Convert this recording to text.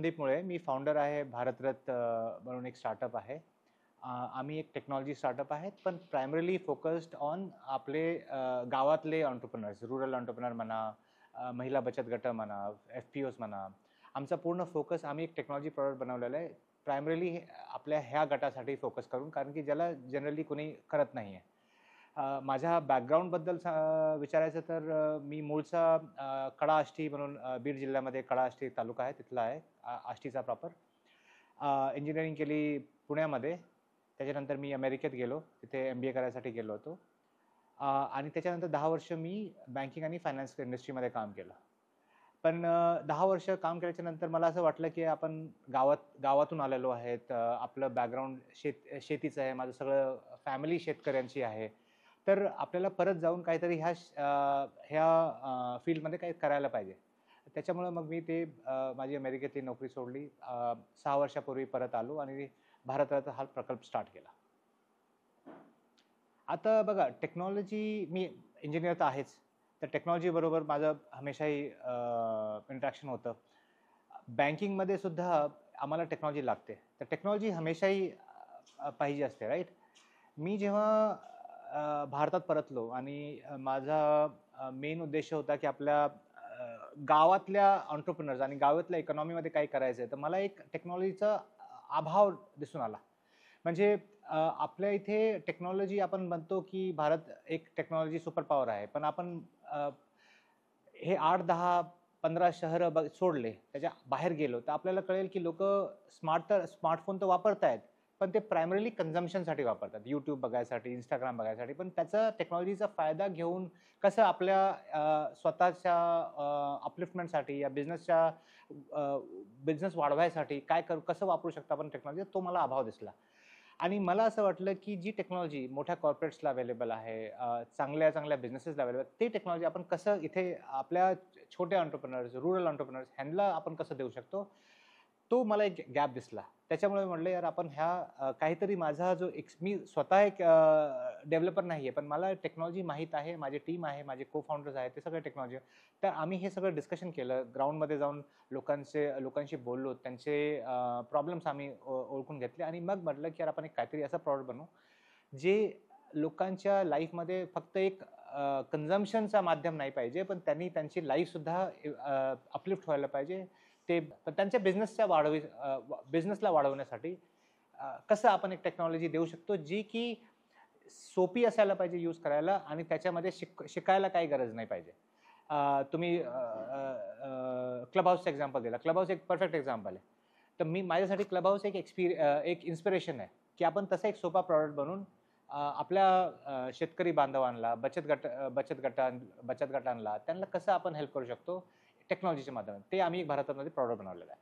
संदीप मुळे. मी फाउंडर आहे भारतरथ म्हणून एक स्टार्टअप आहे. आम्ही एक टेक्नॉलॉजी स्टार्टअप आहे, पण प्रायमरीली फोकस्ड ऑन आपले गावातले एंटरप्रेन्योर्स, रूरल एंटरप्रेन्योर म्हणा, महिला बचत गट म्हणा, एफ-पी-ओज म्हणा. आमचा पूर्ण फोकस आम्ही एक टेक्नॉलॉजी प्रॉडक्ट बनवलेला आहे. प्रायमरीली आपल्या ह्या गटासाठी फोकस करून, कारण की ज्याला जनरली कोणी करत नाही आहे. माझ्या बॅकग्राऊंडबद्दल विचारायचं तर मी मूळचा कडा आष्टी म्हणून बीड जिल्ह्यामध्ये कडा आष्टी तालुका आहे, तिथला आहे, आष्टीचा प्रॉपर. इंजिनिअरिंग केली पुण्यामध्ये. त्याच्यानंतर मी अमेरिकेत गेलो, तिथे MBA करायसाठी गेलो होतो. आणि त्याच्यानंतर 10 वर्ष मी बँकिंग आणि फायनान्स इंडस्ट्रीमध्ये काम केलं. पण 10 वर्ष काम केल्याच्या नंतर मला असं वाटलं की आपण गावातून आलेलो आहेत. आपलं बॅकग्राऊंड शेतीचं आहे. माझं सगळं फॅमिली शेतकऱ्यांची आहे. तर आपल्याला परत जाऊन काहीतरी ह्या फील्डमध्ये काही करायला पाहिजे. त्याच्यामुळं मग मी माझी अमेरिकेतली नोकरी सोडली. 6 वर्षापूर्वी परत आलो आणि भारताचा हा प्रकल्प स्टार्ट केला. आता बघा, टेक्नॉलॉजी, मी इंजिनियर तर आहेच, तर टेक्नॉलॉजीबरोबर माझं हमेशाही इंटरॅक्शन होतं. बँकिंगमध्ये सुद्धा आम्हाला टेक्नॉलॉजी लागते. तर टेक्नॉलॉजी हमेशाही पाहिजे असते, राईट? मी जेव्हा भारतात परतलो आणि माझा मेन उद्देश होता की आपल्या गावातल्या एंटरप्रेन्योर्स आणि गावातल्या इकॉनॉमीमध्ये काय करायचं आहे, तर मला एक टेक्नॉलॉजीचा अभाव दिसून आला. म्हणजे आपल्या इथे टेक्नॉलॉजी, आपण म्हणतो की भारत एक टेक्नॉलॉजी सुपर पॉवर आहे, पण आपण हे 8, 10, 15 शहरं सोडले, त्याच्या बाहेर गेलो, तर आपल्याला कळेल की लोक स्मार्टफोन तर वापरतायत, पण ते प्रायमरीली कन्झम्पशनसाठी वापरतात. यूट्यूब बघायसाठी, इंस्टाग्राम बघायसाठी. पण त्याचा टेक्नॉलॉजीचा फायदा घेऊन कसं आपल्या स्वतःच्या अपलिफ्टमेंटसाठी या बिझनेस वाढवायसाठी कसं वापरू शकतो आपण टेक्नॉलॉजी, तो मला अभाव दिसला. आणि मला असं वाटलं की जी टेक्नॉलॉजी मोठ्या कॉर्पोरेट्सला अवेलेबल आहे, चांगल्या बिझनेसेसला अवेलेबल, ते टेक्नॉलॉजी आपण कसं इथे आपल्या छोट्या एंटरप्रेन्योर्स, रूरल एंटरप्रेन्योर्स ह्यांना आपण कसं देऊ शकतो, तो मला एक गॅप दिसला. त्याच्यामुळे म्हटलं यार, आपण काहीतरी, माझा मी स्वतः एक डेव्हलपर नाही आहे, पण मला टेक्नॉलॉजी माहीत आहे, माझी टीम आहे, माझे को-फाउंडर्स आहेत, ते सगळे टेक्नॉलॉजी. तर आम्ही हे सगळं डिस्कशन केलं, ग्राउंडमध्ये जाऊन लोकांशी बोललो, त्यांचे प्रॉब्लेम्स आम्ही ओळखून घेतले आणि मग म्हटलं की यार, आपण काहीतरी असं प्रॉडक्ट बनवू जे लोकांच्या लाईफमध्ये फक्त एक कन्झम्पशनचा माध्यम नाही पाहिजे, पण त्यांनी त्यांची लाईफसुद्धा अपलिफ्ट व्हायला पाहिजे. त्यांच्या बिझनेसला वाढवण्यासाठी कसं आपण एक टेक्नॉलॉजी देऊ शकतो जी की सोपी असायला पाहिजे यूज करायला आणि त्याच्यामध्ये शिकायला काही गरज नाही पाहिजे. तुम्ही क्लब हाऊसचं एक्झाम्पल दिला. क्लब हाऊस एक परफेक्ट एक्झाम्पल आहे. तर माझ्यासाठी क्लब हाऊस एक इन्स्पिरेशन आहे की आपण तसा एक सोपा प्रॉडक्ट बनवून आपल्या शेतकरी बांधवांना, बचत गटांना त्यांना कसं आपण हेल्प करू शकतो टेक्नॉलॉजीच्या माध्यमातून, ते आम्ही भारतामध्ये प्रॉडक्ट बनवलेलं आहे.